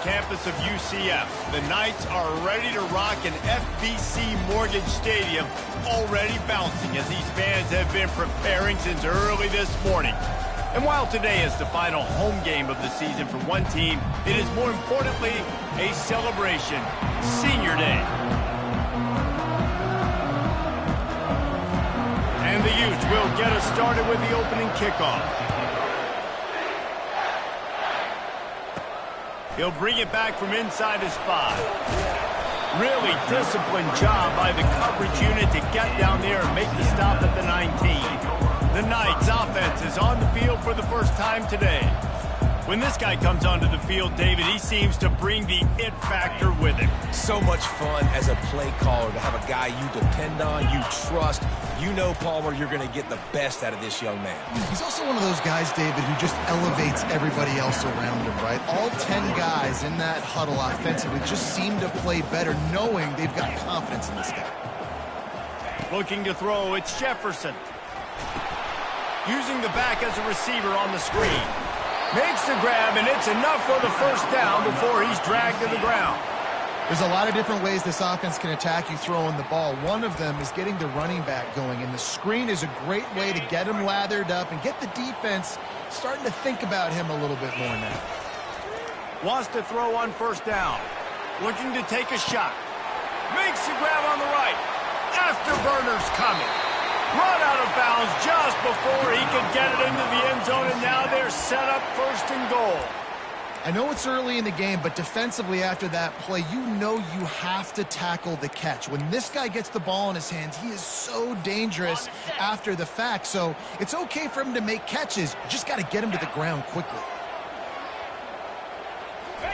campus of UCF. The Knights are ready to rock an FBC Mortgage Stadium, already bouncing as these fans have been preparing since early this morning. And while today is the final home game of the season for one team, it is more importantly a celebration, Senior Day. And the Utes will get us started with the opening kickoff. He'll bring it back from inside his 5. Really disciplined job by the coverage unit to get down there and make the stop at the 19. The Knights offense is on the field for the first time today. When this guy comes onto the field, David, he seems to bring the it factor with him. So much fun as a play caller to have a guy you depend on, you trust. You know, Palmer, you're going to get the best out of this young man. He's also one of those guys, David, who just elevates everybody else around him, right? All 10 guys in that huddle offensively just seem to play better knowing they've got confidence in this guy. Looking to throw, it's Jefferson. Using the back as a receiver on the screen. Makes the grab, and it's enough for the first down before he's dragged to the ground. There's a lot of different ways this offense can attack you throwing the ball. One of them is getting the running back going, and the screen is a great way to get him lathered up and get the defense starting to think about him a little bit more now. Wants to throw on first down. Looking to take a shot. Makes the grab on the right. Afterburner's coming. Run out of bounds just before he could get it into the end zone, and now they're set up first and goal. I know it's early in the game, but defensively after that play, you know you have to tackle the catch. When this guy gets the ball in his hands, he is so dangerous after the fact. So it's okay for him to make catches. You just got to get him to the ground quickly.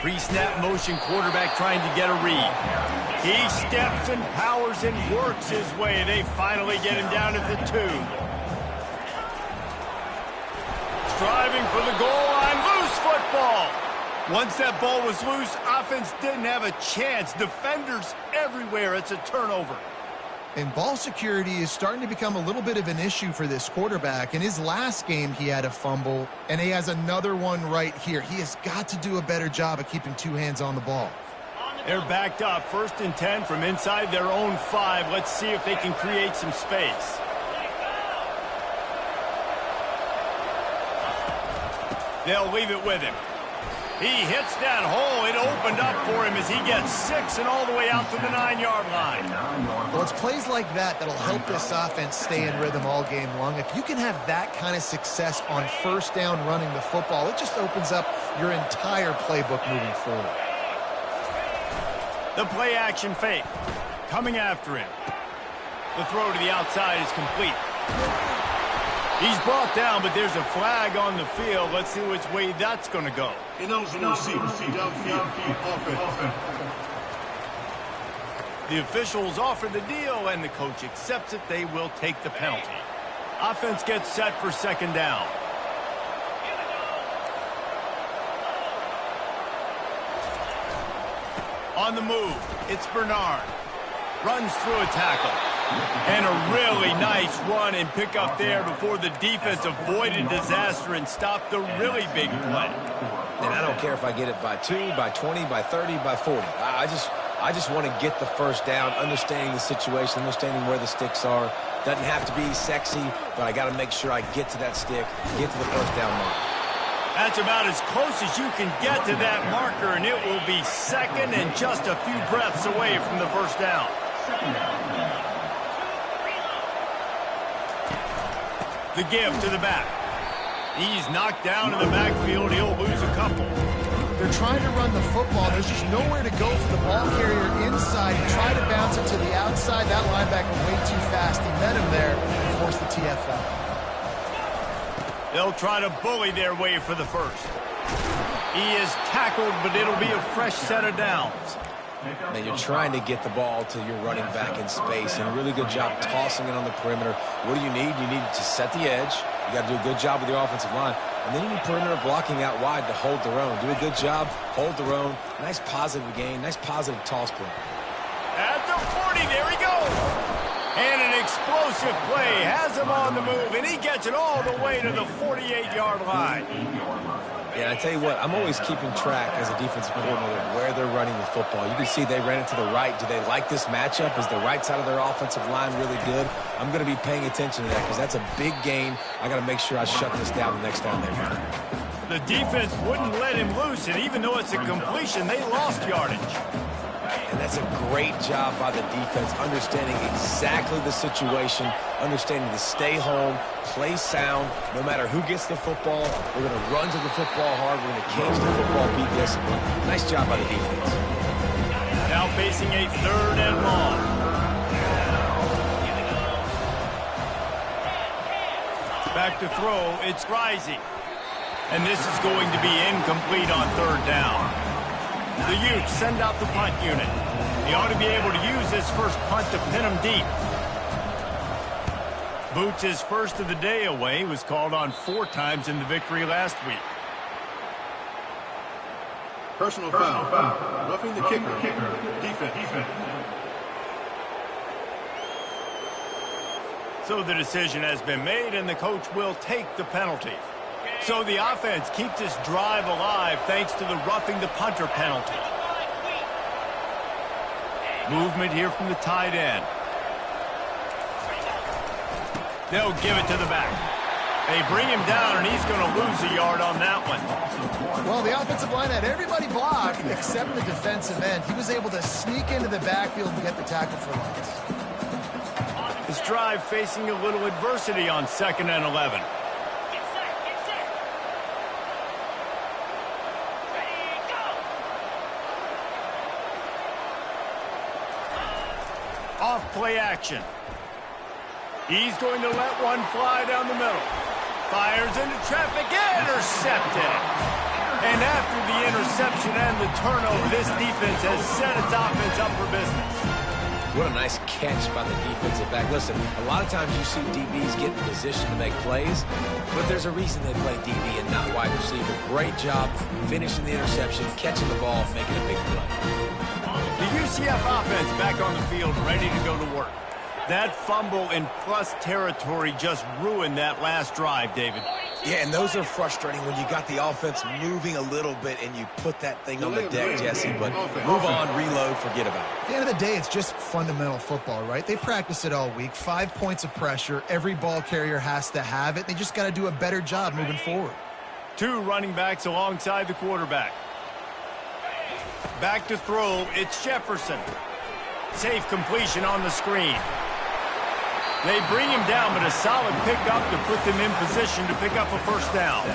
Pre-snap motion quarterback trying to get a read. He steps and powers and works his way. They finally get him down at the 2. Striving for the goal line. Loose football. Once that ball was loose, offense didn't have a chance. Defenders everywhere. It's a turnover. And ball security is starting to become a little bit of an issue for this quarterback. In his last game, he had a fumble, and he has another one right here. He has got to do a better job of keeping 2 hands on the ball. They're backed up. 1st and 10 from inside their own 5. Let's see if they can create some space. They'll leave it with him. He hits that hole. It opened up for him as he gets 6 and all the way out to the 9-yard line. Well, it's plays like that that'll help this offense stay in rhythm all game long. If you can have that kind of success on first down running the football, it just opens up your entire playbook moving forward. The play action fake. Coming after him. The throw to the outside is complete. He's brought down, but there's a flag on the field. Let's see which way that's going to go. The officials offer the deal, and the coach accepts it. They will take the penalty. Offense gets set for 2nd down. On the move, it's Bernard. Runs through a tackle. And a really nice run and pick up there before the defense avoided disaster and stopped the really big play. And I don't care if I get it by 2, by 20, by 30, by 40. I just want to get the first down, understanding the situation, understanding where the sticks are. Doesn't have to be sexy, but I got to make sure I get to that stick, get to the first down mark. That's about as close as you can get to that marker, and it will be 2nd and just a few breaths away from the first down. The give to the back. He's knocked down in the backfield. He'll lose a couple. They're trying to run the football. There's just nowhere to go for the ball carrier inside. He tried to bounce it to the outside. That linebacker way too fast. He met him there and forced the TFL. They'll try to bully their way for the first. He is tackled, but it'll be a fresh set of downs. Now you're trying to get the ball to your running back in space, and really good job tossing it on the perimeter. What do you need? You need to set the edge. You got to do a good job with your offensive line. And then you need perimeter blocking out wide to hold their own. Do a good job, hold their own. Nice positive gain, nice positive toss play. At the 40, there he goes. And an explosive play has him on the move, and he gets it all the way to the 48-yard line. Yeah, I tell you what, I'm always keeping track as a defensive coordinator of where they're running the football. You can see they ran it to the right. Do they like this matchup? Is the right side of their offensive line really good? I'm going to be paying attention to that because that's a big gain. I got to make sure I shut this down the next time they run it. The defense wouldn't let him loose, and even though it's a completion, they lost yardage. And that's a great job by the defense, understanding exactly the situation, understanding to stay home, play sound. No matter who gets the football, we're going to run to the football hard. We're going to cage the football, be disciplined. Nice job by the defense. Now facing a 3rd and long. Back to throw, it's Rising. And this is going to be incomplete on 3rd down. The Utes send out the punt unit. He ought to be able to use this first punt to pin him deep. Boots his first of the day away, was called on 4 times in the victory last week. Personal foul. Roughing the kicker. Defense. So the decision has been made, and the coach will take the penalty. So the offense keeps this drive alive thanks to the roughing the punter penalty. Movement here from the tight end. They'll give it to the back. They bring him down, and he's going to lose a yard on that one. Well, the offensive line had everybody blocked except the defensive end. He was able to sneak into the backfield and get the tackle for loss. This drive facing a little adversity on 2nd and 11. Off play action. He's going to let one fly down the middle. Fires into traffic, intercepted. And after the interception and the turnover, this defense has set its offense up for business. What a nice catch by the defensive back. Listen, a lot of times you see DBs get in position to make plays, but there's a reason they play DB and not wide receiver. Great job finishing the interception, catching the ball, making a big play. The UCF offense back on the field, ready to go to work. That fumble in plus territory just ruined that last drive, David. Yeah, and those are frustrating when you got the offense moving a little bit and you put that thing on the deck, Jesse. But move on, reload, forget about it. At the end of the day, it's just fundamental football, right? They practice it all week. 5 points of pressure. Every ball carrier has to have it. They just got to do a better job moving forward. 2 running backs alongside the quarterback. Back to throw, it's Jefferson. Safe completion on the screen. They bring him down, but a solid pickup to put them in position to pick up a first down.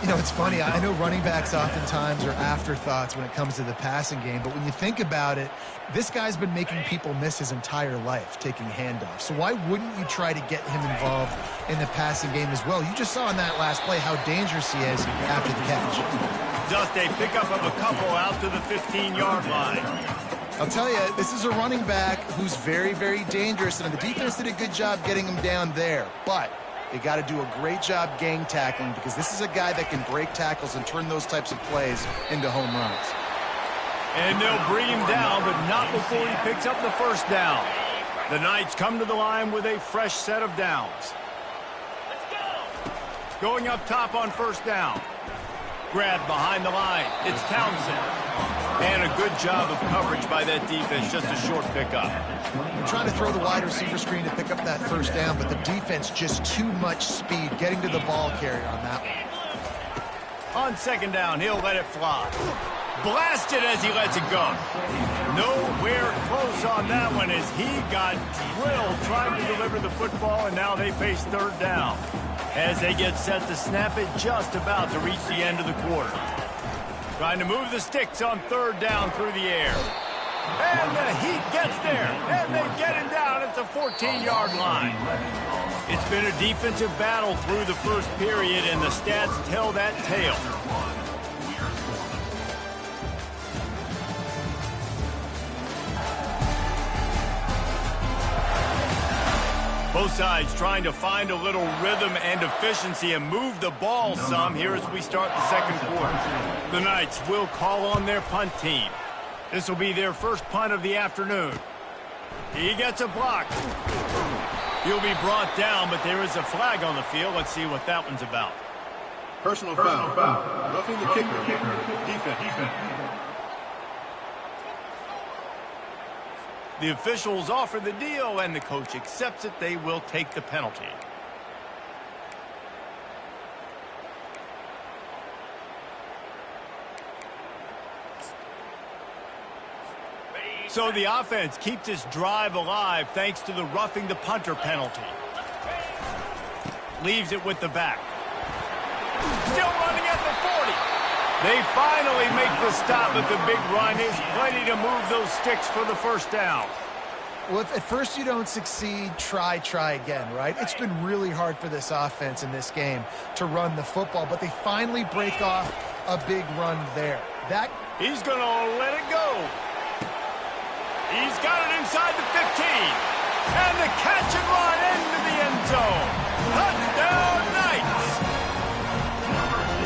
You know, it's funny. I know running backs oftentimes are afterthoughts when it comes to the passing game, but when you think about it, this guy's been making people miss his entire life taking handoffs. So why wouldn't you try to get him involved in the passing game as well? You just saw in that last play how dangerous he is after the catch. Just a pickup of a couple out to the 15-yard line. I'll tell you, this is a running back who's very, very dangerous, and the defense did a good job getting him down there. But they got to do a great job gang tackling because this is a guy that can break tackles and turn those types of plays into home runs. And they'll bring him down, but not before he picks up the first down. The Knights come to the line with a fresh set of downs. Going up top on first down. Grab behind the line. It's Townsend. And a good job of coverage by that defense. Just a short pickup. They're trying to throw the wide receiver screen to pick up that first down, but the defense just too much speed getting to the ball carrier on that one. On second down, he'll let it fly. Blasted as he lets it go. Nowhere close on that one as he got drilled trying to deliver the football, and now they face third down. As they get set to snap it, just about to reach the end of the quarter. Trying to move the sticks on third down through the air. And the Heat gets there, and they get him down at the 14-yard line. It's been a defensive battle through the first period, and the stats tell that tale. Both sides trying to find a little rhythm and efficiency and move the ball some here as we start the second quarter. The Knights will call on their punt team. This will be their first punt of the afternoon. He gets a block. He'll be brought down, but there is a flag on the field. Let's see what that one's about. Personal foul. Roughing the kicker. Defense. The officials offer the deal, and the coach accepts it. They will take the penalty. So the offense keeps its drive alive thanks to the roughing the punter penalty. Leaves it with the back. Still running at the 40. They finally make the stop, but the big run is plenty to move those sticks for the first down. Well, if at first you don't succeed, try again, right? It's been really hard for this offense in this game to run the football, but they finally break off a big run there. He's going to let it go. He's got it inside the 15. And the catch and run into the end zone. Touchdown, Knights!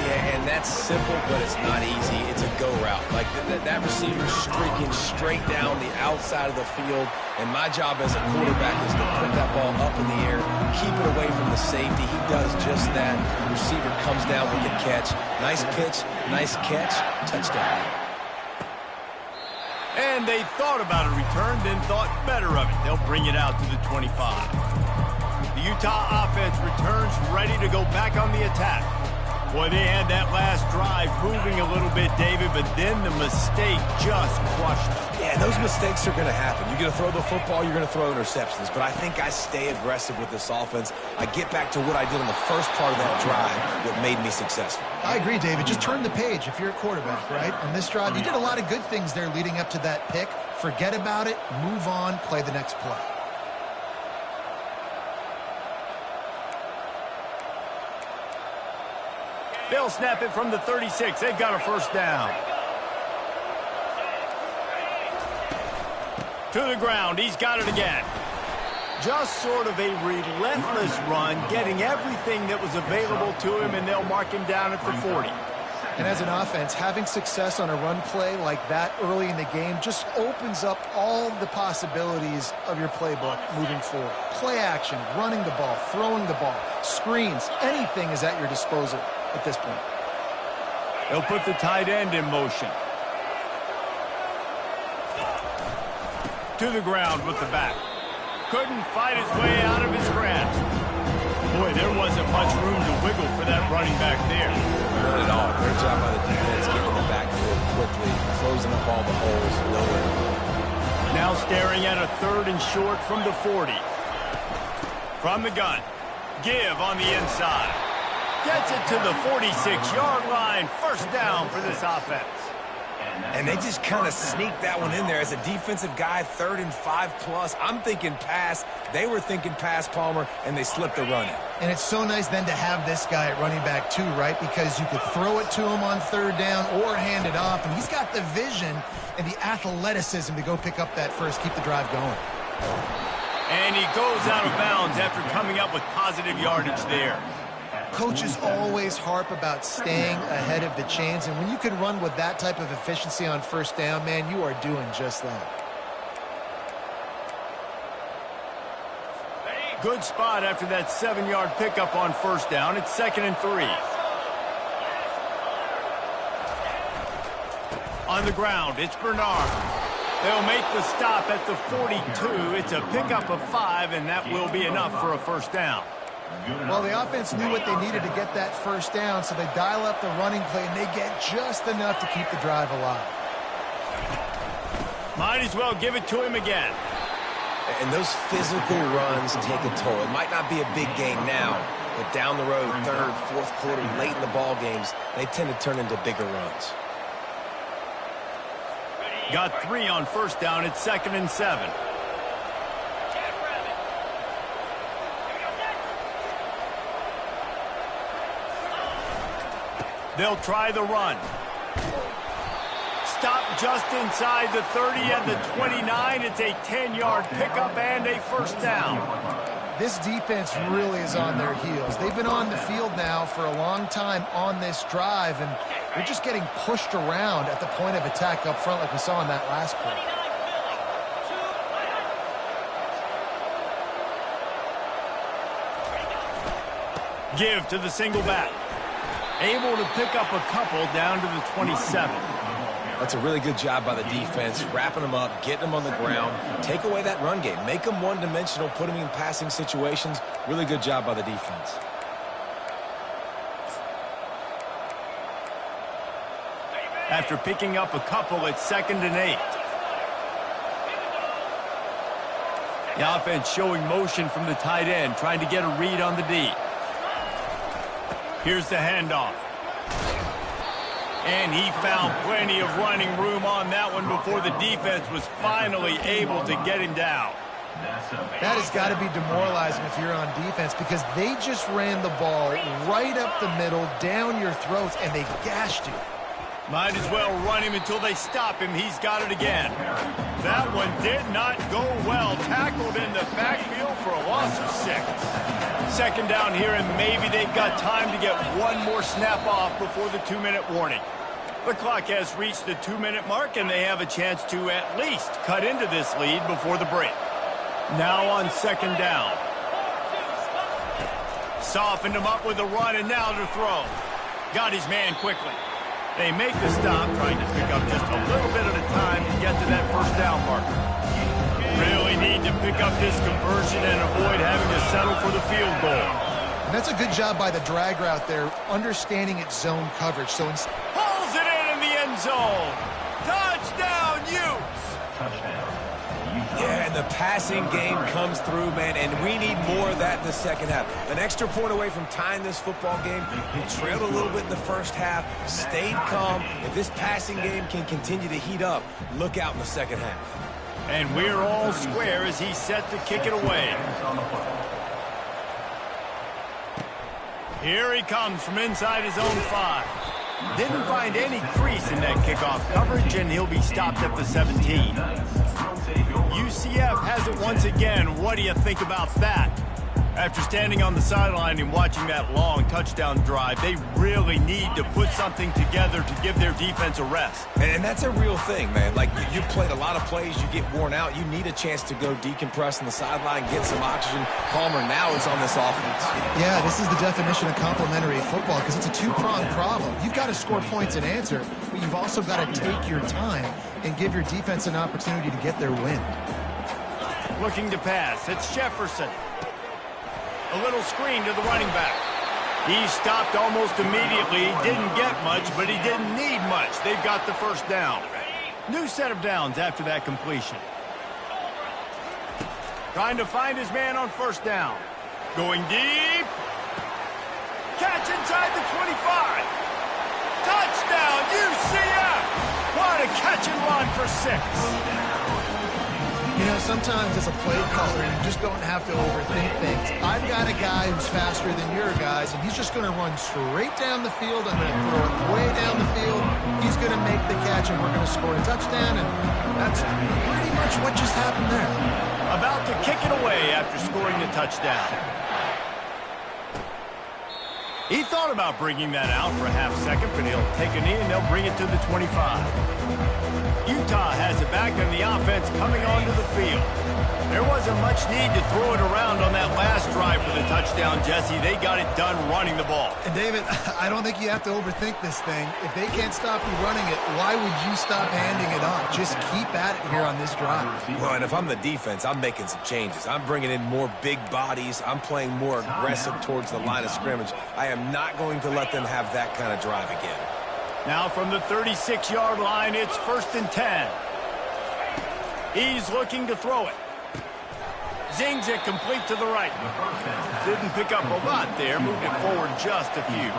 Yeah, and that's simple, but it's not easy. It's a go route. Like that receiver's streaking straight down the outside of the field, and my job as a quarterback is to put that ball up in the air, keep it away from the safety. He does just that. The receiver comes down with the catch. Nice pitch, nice catch, touchdown. And they thought about a return, then thought better of it. They'll bring it out to the 25. The Utah offense returns ready to go back on the attack. Boy, they had that last drive moving a little bit, David, but then the mistake just crushed them. Yeah, those mistakes are going to happen. You're going to throw the football, you're going to throw interceptions. But I think I stay aggressive with this offense. I get back to what I did on the first part of that drive that made me successful. I agree, David. Just turn the page if you're a quarterback, right? On this drive, you did a lot of good things there leading up to that pick. Forget about it, move on, play the next play. They'll snap it from the 36. They've got a first down. To the ground. He's got it again. Just sort of a relentless run, getting everything that was available to him, and they'll mark him down at the 40. And as an offense, having success on a run play like that early in the game just opens up all the possibilities of your playbook moving forward. Play action, running the ball, throwing the ball, screens, anything is at your disposal at this point. They'll put the tight end in motion. To the ground with the back. Couldn't fight his way out of his grasp. Boy, there wasn't much room to wiggle for that running back there. Not at all. Great job by the defense getting in the backfield quickly, closing up all the holes, nowhere. Now staring at a 3rd and short from the 40. From the gun. Give on the inside. Gets it to the 46-yard line. First down for this offense. And they just kind of sneaked that one in there. As a defensive guy, 3rd and 5+. I'm thinking pass. They were thinking pass, Palmer, and they slipped the run in. And it's so nice then to have this guy at running back too, right? Because you could throw it to him on 3rd down or hand it off. And he's got the vision and the athleticism to go pick up that first, keep the drive going. And he goes out of bounds after coming up with positive yardage there. Coaches always harp about staying ahead of the chains, and when you can run with that type of efficiency on 1st down, man, you are doing just that. Good spot after that 7-yard pickup on 1st down. It's 2nd and 3. On the ground, it's Bernard. They'll make the stop at the 42. It's a pickup of 5, and that will be enough for a 1st down. Well, the offense knew what they needed to get that 1st down, so they dial up the running play, and they get just enough to keep the drive alive. Might as well give it to him again. And those physical runs take a toll. It might not be a big game now, but down the road, 3rd, 4th quarter, late in the ball games, they tend to turn into bigger runs. Got 3 on 1st down. It's 2nd and 7. They'll try the run. Stop just inside the 30 and the 29. It's a 10-yard pickup and a 1st down. This defense really is on their heels. They've been on the field now for a long time on this drive, and they're just getting pushed around at the point of attack up front like we saw in that last play. Give to the single back. Able to pick up a couple down to the 27. That's a really good job by the defense, wrapping them up, getting them on the ground. Take away that run game. Make them one-dimensional, put them in passing situations. Really good job by the defense. After picking up a couple, it's 2nd and 8. The offense showing motion from the tight end, trying to get a read on the D. Here's the handoff. And he found plenty of running room on that one before the defense was finally able to get him down. That has got to be demoralizing if you're on defense, because they just ran the ball right up the middle, down your throats, and they gashed you. Might as well run him until they stop him. He's got it again. That one did not go well. Tackled in the backfield for a loss of 6. 2nd down here, and maybe they've got time to get one more snap off before the 2-minute warning. The clock has reached the 2-minute mark, and they have a chance to at least cut into this lead before the break. Now on 2nd down. Softened him up with a run, and now to throw. Got his man quickly. They make the stop, trying to pick up just a little bit at a time to get to that 1st down marker. Really need to pick up this conversion and avoid having to settle for the field goal. And that's a good job by the drag route there, understanding its zone coverage. So pulls it in the end zone. Touchdown, Utes! Yeah, and the passing game comes through, man, and we need more of that in the 2nd half. An extra point away from tying this football game. We trailed a little bit in the 1st half, stayed calm. If this passing game can continue to heat up, look out in the 2nd half. And we're all square as he's set to kick it away. Here he comes from inside his own 5. Didn't find any crease in that kickoff coverage, and he'll be stopped at the 17. UCF has it once again. What do you think about that? After standing on the sideline and watching that long touchdown drive, they really need to put something together to give their defense a rest. And that's a real thing, man. Like, you played a lot of plays, you get worn out, you need a chance to go decompress on the sideline, get some oxygen. Palmer, now it's on this offense. Yeah, this is the definition of complementary football, because it's a two-pronged problem. You've got to score points and answer, but you've also got to take your time and give your defense an opportunity to get their win. Looking to pass, it's Jefferson. A little screen to the running back. He stopped almost immediately. Didn't get much, but he didn't need much. They've got the 1st down. New set of downs after that completion. Trying to find his man on 1st down. Going deep. Catch inside the 25. Touchdown, UCF! What a catch and run for 6. You know, sometimes as a play caller, you just don't have to overthink things. I've got a guy who's faster than your guys, and he's just going to run straight down the field. I'm going to throw it way down the field. He's going to make the catch, and we're going to score a touchdown, and that's pretty much what just happened there. About to kick it away after scoring the touchdown. He thought about bringing that out for a half second, but he'll take a knee, and they'll bring it to the 25. Utah has it back, and the offense coming onto the field. There wasn't much need to throw it around on that last drive for the touchdown, Jesse. They got it done running the ball. And, David, I don't think you have to overthink this thing. If they can't stop you running it, why would you stop handing it off? Just keep at it here on this drive. Well, and if I'm the defense, I'm making some changes. I'm bringing in more big bodies. I'm playing more aggressive towards the line of scrimmage. I am not going to let them have that kind of drive again. Now from the 36-yard line, it's 1st and 10. He's looking to throw it. Zings it complete to the right. Didn't pick up a lot there, moved it forward just a few.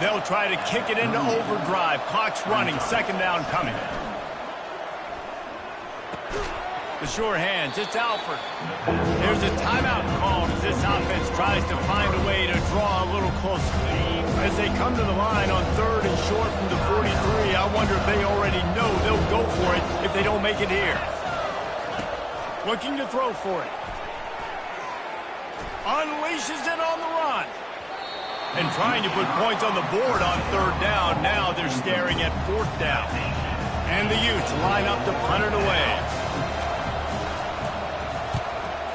They'll try to kick it into overdrive. Clock's running, 2nd down coming. The sure hands, it's Alford. There's a timeout called as this offense tries to find a way to draw a little closer. As they come to the line on 3rd and short from the 43, I wonder if they already know they'll go for it if they don't make it here. Looking to throw for it. Unleashes it on the run. And trying to put points on the board on 3rd down. Now they're staring at 4th down. And the Utes line up to punt it away.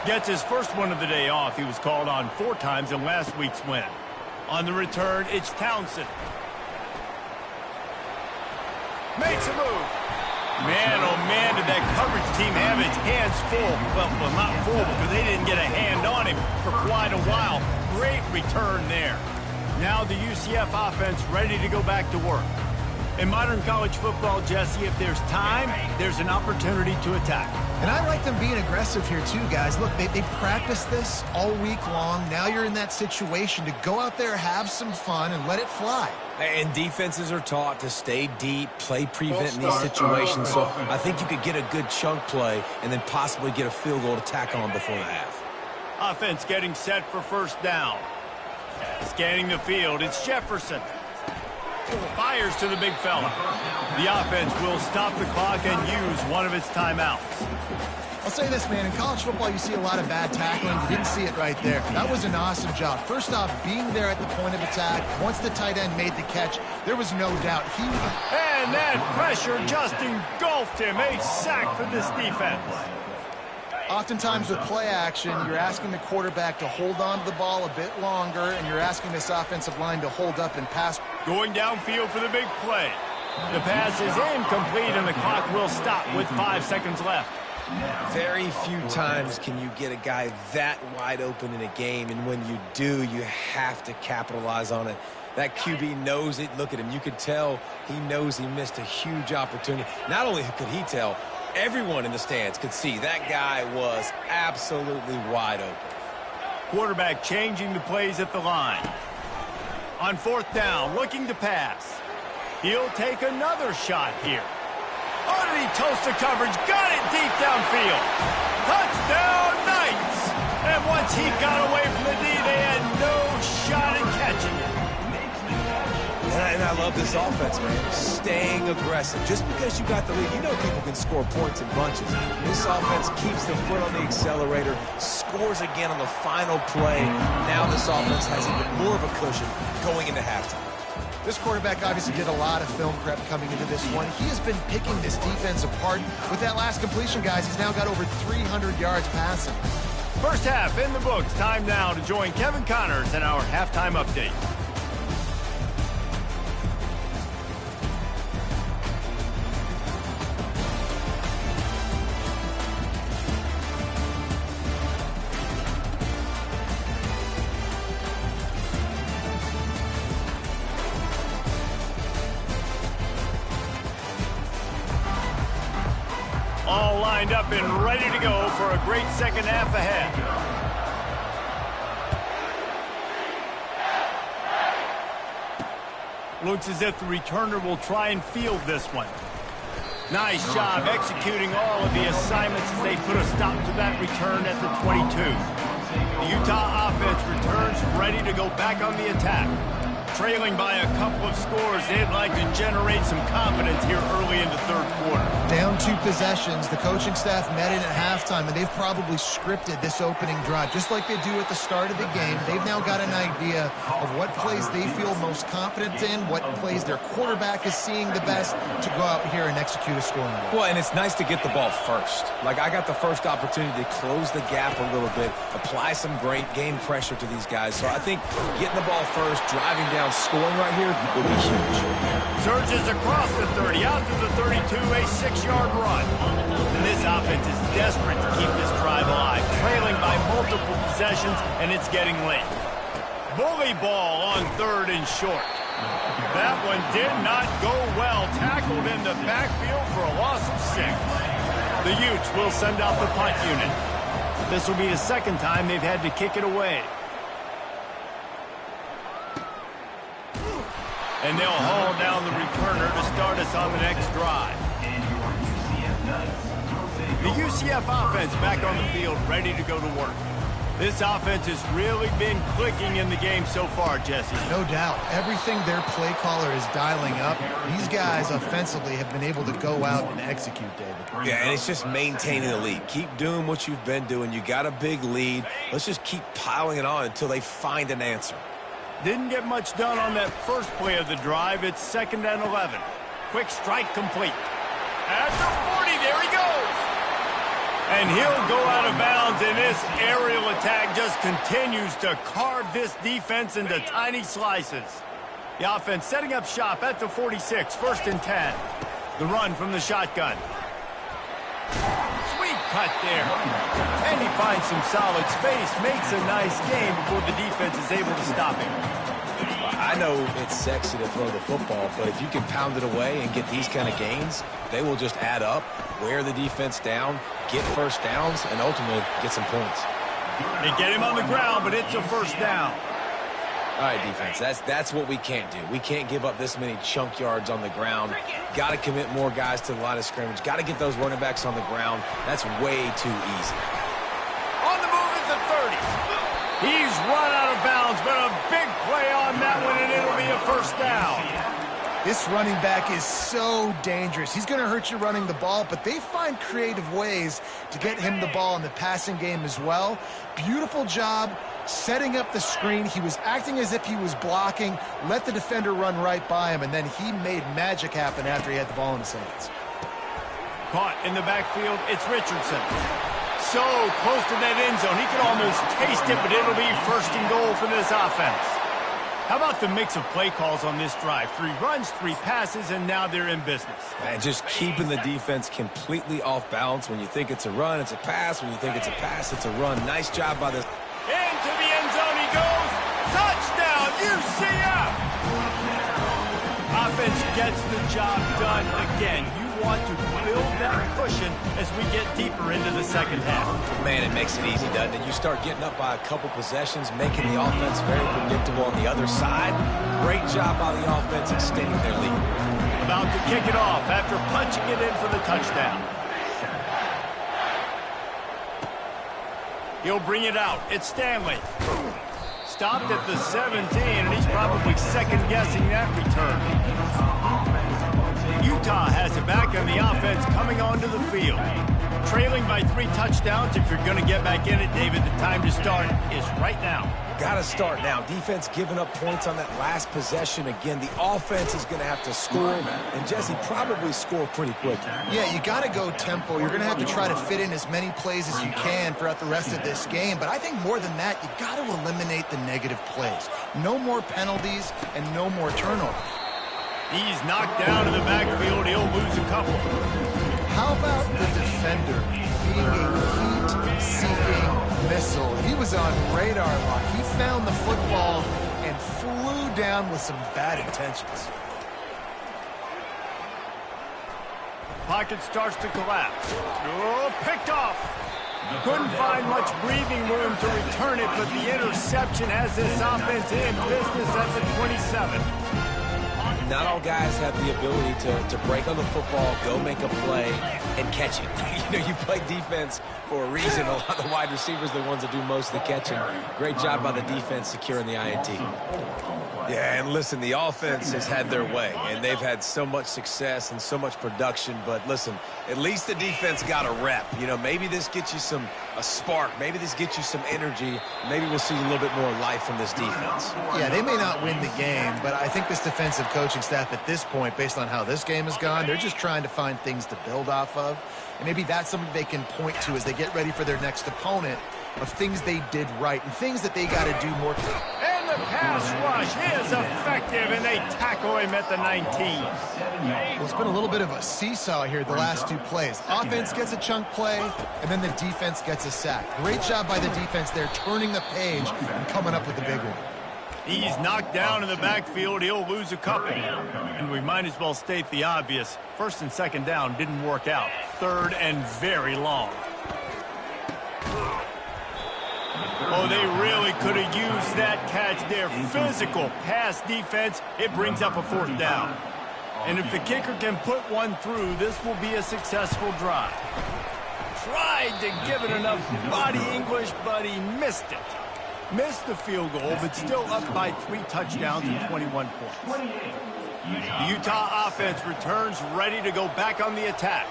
Gets his first one of the day off. He was called on 4 times in last week's win. On the return, it's Townsend. Makes a move. Man, oh man, did that coverage team have its hands full. Well, not full because they didn't get a hand on him for quite a while. Great return there. Now the UCF offense ready to go back to work. In modern college football, Jesse, if there's time, there's an opportunity to attack. And I like them being aggressive here too, guys. Look, they practiced this all week long. Now you're in that situation to go out there, have some fun, and let it fly. And defenses are taught to stay deep, play prevent in these situations. So I think you could get a good chunk play and then possibly get a field goal to tack on before the half. Offense getting set for first down. Scanning the field, it's Jefferson. Fires to the big fella. The offense will stop the clock and use one of its timeouts. I'll say this, man. In college football, you see a lot of bad tackling. You didn't see it right there. That was an awesome job. First off, being there at the point of attack. Once the tight end made the catch, there was no doubt. And that pressure just engulfed him. A sack for this defense. Oftentimes with play action, you're asking the quarterback to hold on to the ball a bit longer, and you're asking this offensive line to hold up and pass. Going downfield for the big play. The pass is incomplete, and the clock will stop with 5 seconds left. Very few times can you get a guy that wide open in a game, and when you do, you have to capitalize on it. That QB knows it. Look at him. You could tell he knows he missed a huge opportunity. Not only could he tell, everyone in the stands could see that guy was absolutely wide open. Quarterback changing the plays at the line. On fourth down, looking to pass. He'll take another shot here. Underneath toast the coverage, got it deep downfield. Touchdown, Knights! And once he got away from the D, they had no shot at catching it. And I love this offense, man. Staying aggressive. Just because you got the lead, you know people can score points in bunches. This offense keeps the foot on the accelerator, scores again on the final play. Now this offense has even more of a cushion going into halftime. This quarterback obviously did a lot of film prep coming into this one. He has been picking this defense apart. With that last completion, guys, he's now got over 300 yards passing. First half in the books. Time now to join Kevin Connors in our halftime update. All lined up and ready to go for a great second half ahead. Looks as if the returner will try and field this one. Nice job executing all of the assignments as they put a stop to that return at the 22. The Utah offense returns ready to go back on the attack. Trailing by a couple of scores, they'd like to generate some confidence here early in the third quarter. Down 2 possessions, the coaching staff met in at halftime, and they've probably scripted this opening drive, just like they do at the start of the game. They've now got an idea of what plays they feel most confident in, what plays their quarterback is seeing the best to go out here and execute a scoring goal. Well, and it's nice to get the ball first. Like, I got the first opportunity to close the gap a little bit, apply some great game pressure to these guys. So I think getting the ball first, driving down, scoring right here will be huge. Surges across the 30, out to the 32, a 6-yard run. And this offense is desperate to keep this drive alive, trailing by multiple possessions, and it's getting late. Bully ball on 3rd and short. That one did not go well, tackled in the backfield for a loss of 6. The Utes will send out the punt unit. This will be the second time they've had to kick it away. And they'll haul down the returner to start us on the next drive. The UCF offense back on the field, ready to go to work. This offense has really been clicking in the game so far, Jesse. No doubt. Everything their play caller is dialing up, these guys offensively have been able to go out and execute, David. Yeah, and it's just maintaining the lead. Keep doing what you've been doing. You got a big lead. Let's just keep piling it on until they find an answer. Didn't get much done on that first play of the drive. It's 2nd and 11. Quick strike complete. At the 40, there he goes. And he'll go out of bounds, and this aerial attack just continues to carve this defense into tiny slices. The offense setting up shop at the 46, 1st and 10. The run from the shotgun. Sweet cut there. And he finds some solid space, makes a nice game before the defense is able to stop him. I know it's sexy to throw the football, but if you can pound it away and get these kind of gains, they will just add up, wear the defense down, get first downs, and ultimately get some points. They get him on the ground, but it's a first down. All right, defense, that's what we can't do. We can't give up this many chunk yards on the ground. Got to commit more guys to the line of scrimmage. Got to get those running backs on the ground. That's way too easy. On the move at the 30. He's run out of bounds, but a big play on that one, and it'll be a first down. This running back is so dangerous. He's going to hurt you running the ball, but they find creative ways to get him the ball in the passing game as well. Beautiful job setting up the screen. He was acting as if he was blocking, let the defender run right by him, and then he made magic happen after he had the ball in his hands. Caught in the backfield, it's Richardson. So close to that end zone. He could almost taste it, but it'll be first and goal for this offense. How about the mix of play calls on this drive? 3 runs, 3 passes, and now they're in business. And just keeping the defense completely off balance. When you think it's a run, it's a pass. When you think it's a pass, it's a run. Nice job by the... Into the end zone he goes. Touchdown, UCF! Offense gets the job done again. You want to build that cushion as we get deeper into the second half. Man, it makes it easy, doesn't it? You start getting up by a couple possessions, making the offense very predictable on the other side. Great job by the offense extending their lead. About to kick it off after punching it in for the touchdown. He'll bring it out. It's Stanley. Stopped at the 17, and he's probably second-guessing that return. Utah has it back, and the offense coming onto the field. Trailing by 3 touchdowns. If you're going to get back in it, David, the time to start is right now. Got to start now. Defense giving up points on that last possession. Again, the offense is going to have to score, and Jesse probably score pretty quickly. Yeah, you got to go tempo. You're going to have to try to fit in as many plays as you can throughout the rest of this game. But I think more than that, you got to eliminate the negative plays. No more penalties and no more turnovers. He's knocked down in the backfield. He'll lose a couple. How about the defender being a heat-seeking missile? He was on radar lock. He found the football and flew down with some bad intentions. Pocket starts to collapse. Oh, picked off. Couldn't find much breathing room to return it, but the interception has this offense in business at the 27. Not all guys have the ability to break on the football, go make a play, and catch it. You know, you play defense for a reason. A lot of the wide receivers are the ones that do most of the catching. Great job by the defense securing the INT. Yeah, and listen, the offense has had their way, and they've had so much success and so much production. But listen, at least the defense got a rep. You know, maybe this gets you a spark. Maybe this gets you some energy. Maybe we'll see a little bit more life from this defense. Yeah, they may not win the game, but I think this defensive coaching staff at this point, based on how this game has gone, they're just trying to find things to build off of. And maybe that's something they can point to as they get ready for their next opponent, of things they did right and things that they got to do more. And the pass rush is effective, and they tackle him at the 19. Well, it's been a little bit of a seesaw here the last 2 plays. Offense gets a chunk play, and then the defense gets a sack. Great job by the defense there, turning the page and coming up with a big one. He's knocked down in the backfield. He'll lose a couple. And we might as well state the obvious. First and second down didn't work out. Third and very long. Oh, they really could have used that catch there. Physical pass defense. It brings up a 4th down. And if the kicker can put one through, this will be a successful drive. Tried to give it enough body English, but he missed it. Missed the field goal, but still up by 3 touchdowns and 21 points. The Utah offense returns ready to go back on the attack.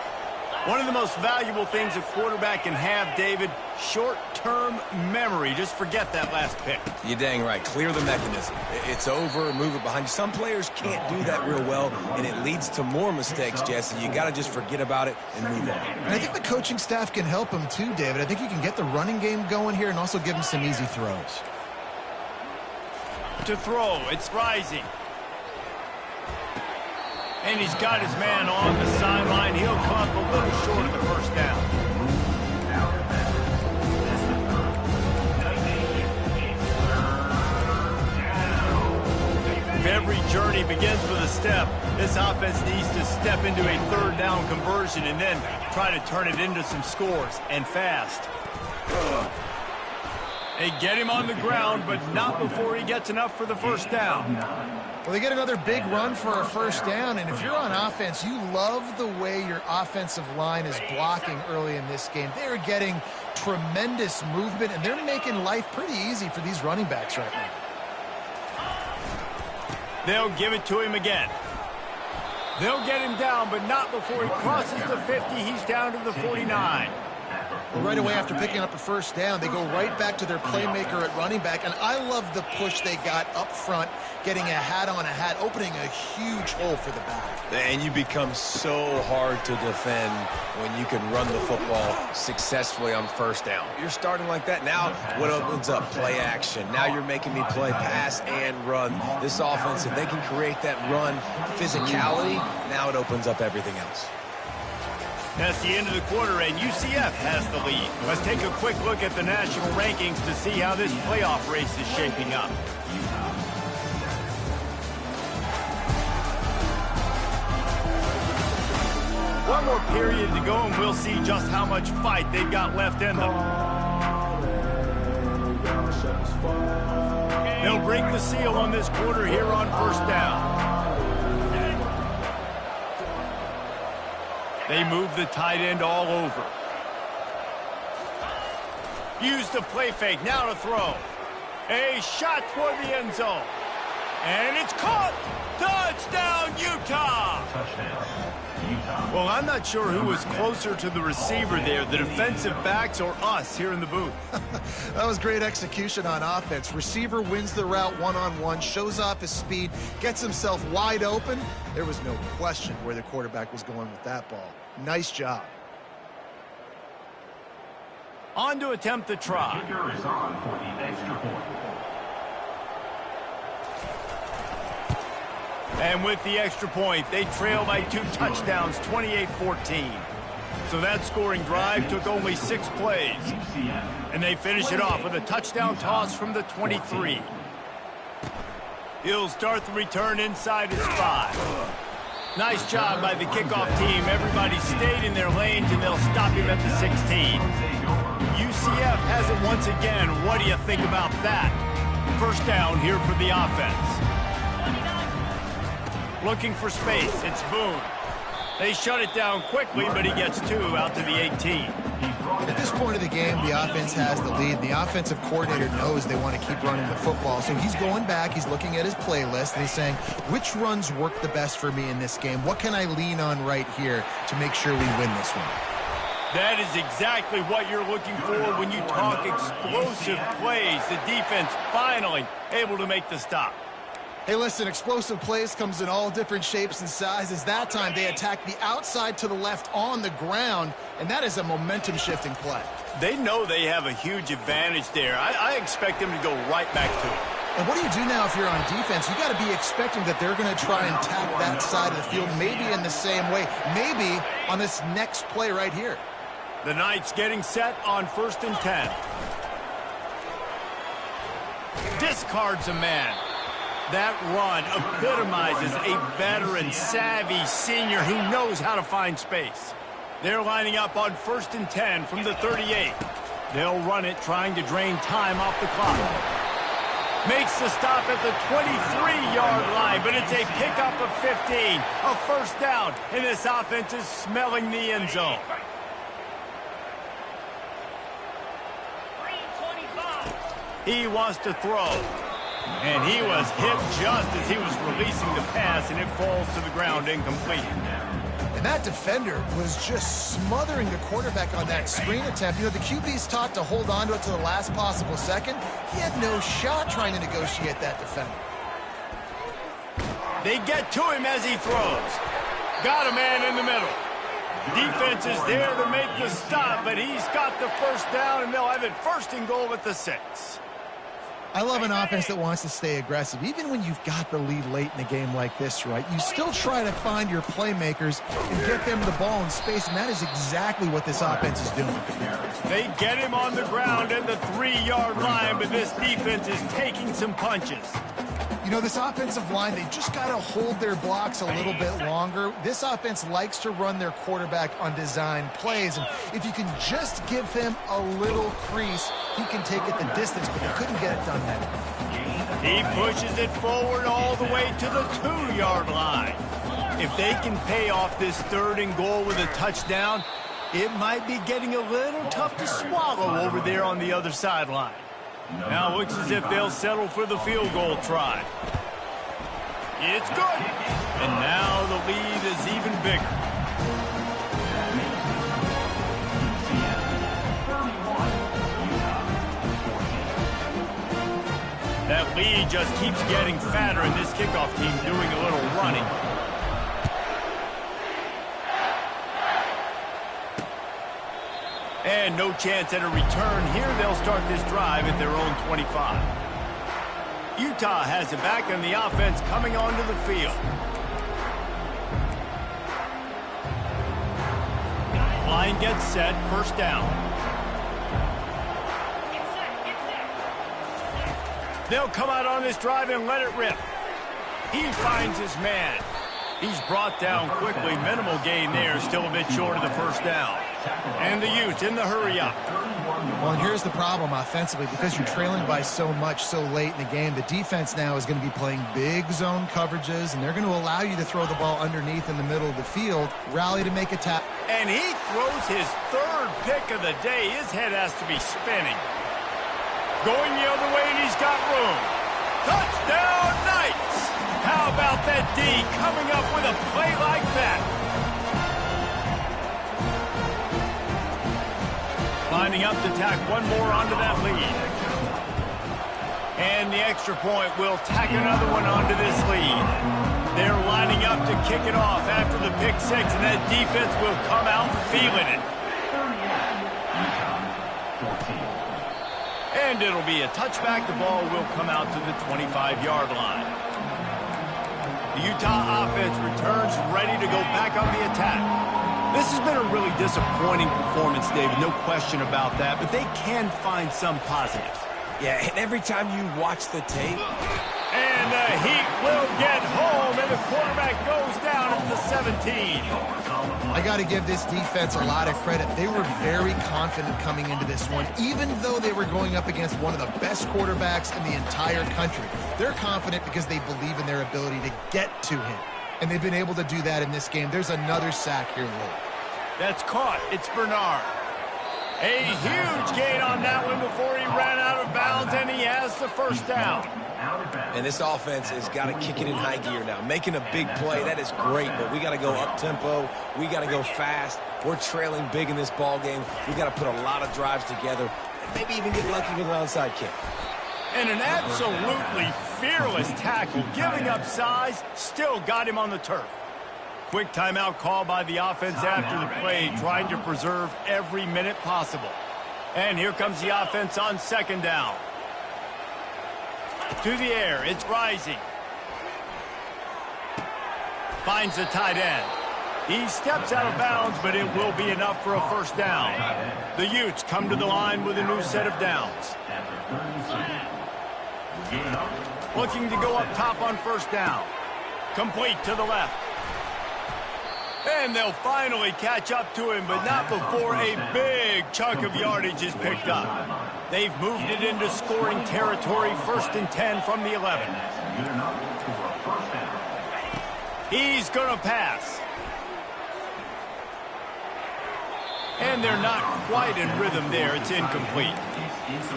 One of the most valuable things a quarterback can have, David, short-term memory. Just forget that last pick. You're dang right. Clear the mechanism. It's over, move it behind you. Some players can't do that real well, and it leads to more mistakes, Jesse. You got to just forget about it and move on. And I think the coaching staff can help him too, David. I think you can get the running game going here and also give him some easy throws. To throw, it's Rising. And he's got his man on the sideline. He'll come up a little short of the first down. If every journey begins with a step, this offense needs to step into a third down conversion and then try to turn it into some scores, and fast. They get him on the ground, but not before he gets enough for the first down. Well, they get another big run for a first down, and if you're on offense, you love the way your offensive line is blocking early in this game. They're getting tremendous movement, and they're making life pretty easy for these running backs right now. They'll give it to him again. They'll get him down, but not before he crosses the 50. He's down to the 49. Well, right away after picking up a first down, they go right back to their playmaker at running back, and I love the push they got up front, getting a hat on a hat, opening a huge hole for the back. And you become so hard to defend when you can run the football successfully on first down. You're starting like that. Now what opens up? Play action. Now you're making me play pass and run. This offense, if they can create that run physicality, now it opens up everything else. That's the end of the quarter, and UCF has the lead. Let's take a quick look at the national rankings to see how this playoff race is shaping up. One more period to go, and we'll see just how much fight they've got left in them. They'll break the seal on this quarter here on first down. They move the tight end all over. Use the play fake. Now to throw. A shot for the end zone. And it's caught. Touchdown, Utah. Well, I'm not sure who was closer to the receiver there, the defensive backs or us here in the booth. That was great execution on offense. Receiver wins the route one-on-one, shows off his speed, gets himself wide open. There was no question where the quarterback was going with that ball. Nice job. On to attempt the try. The kicker is on for the extra point. And with the extra point, they trail by 2 touchdowns, 28-14. So that scoring drive took only 6 plays. And they finish it off with a touchdown toss from the 23. He'll start the return inside his 5. Nice job by the kickoff team. Everybody stayed in their lanes, and they'll stop him at the 16. UCF has it once again. What do you think about that? First down here for the offense. Looking for space. It's Boone. They shut it down quickly, but he gets 2 out to the 18. At this point of the game, the offense has the lead. The offensive coordinator knows they want to keep running the football. So he's going back, he's looking at his playlist, and he's saying, which runs work the best for me in this game? What can I lean on right here to make sure we win this one? That is exactly what you're looking for when you talk explosive plays. The defense finally able to make the stop. Hey, listen, explosive plays comes in all different shapes and sizes. That time, they attack the outside to the left on the ground, and that is a momentum-shifting play. They know they have a huge advantage there. I expect them to go right back to it. And what do you do now if you're on defense? You got to be expecting that they're going to try and attack that side of the field, maybe in the same way, maybe on this next play right here. The Knights getting set on 1st and 10. Discards a man. That run epitomizes a veteran, savvy senior who knows how to find space. They're lining up on 1st and 10 from the 38. They'll run it, trying to drain time off the clock. Makes the stop at the 23-yard line, but it's a pickup of 15. A first down, and this offense is smelling the end zone. He wants to throw. And he was hit just as he was releasing the pass, and it falls to the ground incomplete. And that defender was just smothering the quarterback on that screen attempt. You know, the QB's taught to hold on to it to the last possible second. He had no shot trying to negotiate that defender. They get to him as he throws. Got a man in the middle. Defense is there to make the stop, but he's got the first down, and they'll have it 1st and goal at the 6. I love an offense that wants to stay aggressive. Even when you've got the lead late in a game like this, right, you still try to find your playmakers and get them the ball in space, and that is exactly what this offense is doing. They get him on the ground at the 3-yard line, but this defense is taking some punches. You know, this offensive line, they just got to hold their blocks a little bit longer. This offense likes to run their quarterback on design plays, and if you can just give him a little crease, he can take it the distance, but they couldn't get it done then. He pushes it forward all the way to the 2-yard line. If they can pay off this 3rd and goal with a touchdown, it might be getting a little tough to swallow over there on the other sideline. Now it looks as if they'll settle for the field goal try. It's good. And now the lead is even bigger. That lead just keeps getting fatter, and this kickoff team doing a little running. And no chance at a return here. They'll start this drive at their own 25. Utah has it back, and the offense coming onto the field. Line gets set, 1st down. They'll come out on this drive and let it rip. He finds his man. He's brought down quickly. Minimal gain there, still a bit short of the 1st down. And the Utes in the hurry-up. Well, and here's the problem offensively. Because you're trailing by so much so late in the game, the defense now is going to be playing big zone coverages, and they're going to allow you to throw the ball underneath in the middle of the field, rally to make a tap. And he throws his 3rd pick of the day. His head has to be spinning. Going the other way, and he's got room. Touchdown, Knights! How about that D coming up with a play like that? Lining up to tack one more onto that lead. And the extra point will tack another one onto this lead. They're lining up to kick it off after the pick 6, and that defense will come out feeling it. And it'll be a touchback. The ball will come out to the 25-yard line. The Utah offense returns ready to go back on the attack. This has been a really disappointing performance, David, no question about that, but they can find some positives. Yeah, and every time you watch the tape... And the Heat will get home, and the quarterback goes down at the 17. I got to give this defense a lot of credit. They were very confident coming into this one, even though they were going up against one of the best quarterbacks in the entire country. They're confident because they believe in their ability to get to him. And they've been able to do that in this game. There's another sack here late. That's caught. It's Bernard. A huge gain on that one before he ran out of bounds, and he has the 1st down. And this offense has got to kick it in high gear now. Making a big play, that is great, but we got to go up-tempo. We got to go fast. We're trailing big in this ball game. We got to put a lot of drives together and maybe even get lucky with an onside kick. And an absolutely fearless tackle, giving up size, still got him on the turf. Quick timeout call by the offense after the play, trying to preserve every minute possible. And here comes the offense on 2nd down. To the air, it's Rising. Finds the tight end. He steps out of bounds, but it will be enough for a 1st down. The Utes come to the line with a new set of downs. Looking to go up top on 1st down. Complete to the left. And they'll finally catch up to him, but not before a big chunk of yardage is picked up. They've moved it into scoring territory, 1st and 10 from the 11. He's going to pass. And they're not quite in rhythm there. It's incomplete.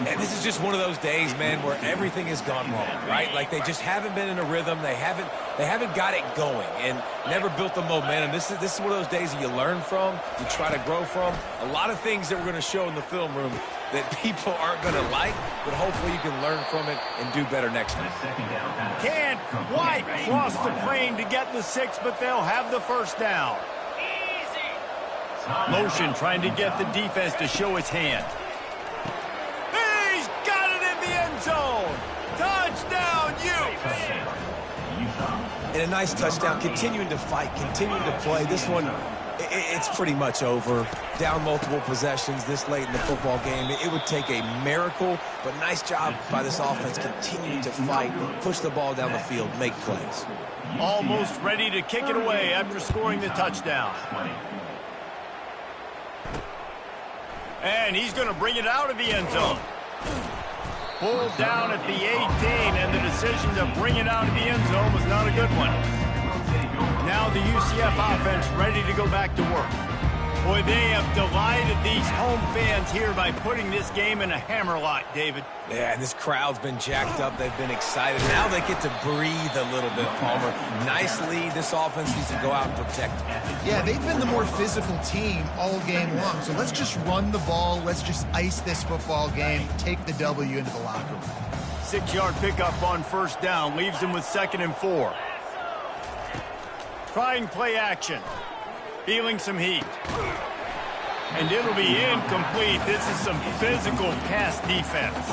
And this is just one of those days, man, where everything has gone wrong, right? Like they just haven't been in a rhythm. They haven't got it going and never built the momentum. This is one of those days that you learn from, you try to grow from. A lot of things that we're going to show in the film room that people aren't going to like, but hopefully you can learn from it and do better next time. Can't quite cross the plane to get the 6, but they'll have the 1st down. Motion trying to get the defense to show its hand. He's got it in the end zone. a nice touchdown, continuing to fight, continuing to play. This one, it's pretty much over. Down multiple possessions this late in the football game. It would take a miracle, but nice job by this offense continuing to fight, push the ball down the field, make plays. Almost ready to kick it away after scoring the touchdown. And he's going to bring it out of the end zone. Pulled down at the 18, and the decision to bring it out of the end zone was not a good one. Now the UCF offense ready to go back to work. Boy, they have delighted these home fans here by putting this game in a hammerlock, David. Yeah, and this crowd's been jacked up. They've been excited. Now they get to breathe a little bit, Palmer. Nice lead. This offense needs to go out and protect them. Yeah, they've been the more physical team all game long. So let's just run the ball. Let's just ice this football game, take the W into the locker room. 6-yard pickup on first down. Leaves them with 2nd and 4. Trying play action. Feeling some heat. And it'll be incomplete. This is some physical pass defense.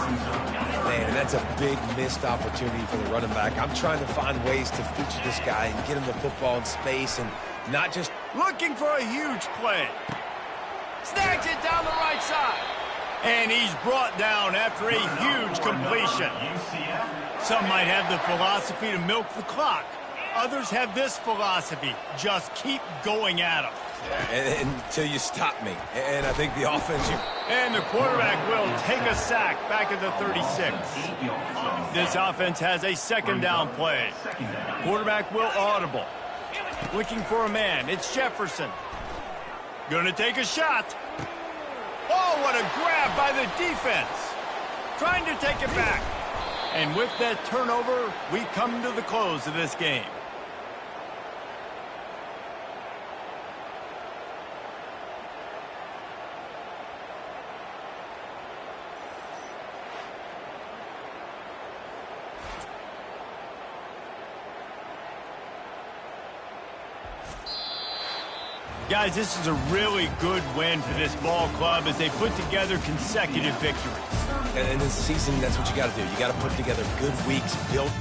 Man, that's a big missed opportunity for the running back. I'm trying to find ways to feature this guy and get him the football in space and not just... Looking for a huge play. Snags it down the right side. And he's brought down after a huge completion. Some might have the philosophy to milk the clock. Others have this philosophy, just keep going at them. And until you stop me. And I think the offense... And the quarterback will take a sack back at the 36. This offense has a 2nd down play. Quarterback will audible. Looking for a man. It's Jefferson. Gonna take a shot. Oh, what a grab by the defense. Trying to take it back. And with that turnover, we come to the close of this game. Guys, this is a really good win for this ball club as they put together consecutive victories. And in this season, that's what you got to do. You got to put together good weeks, build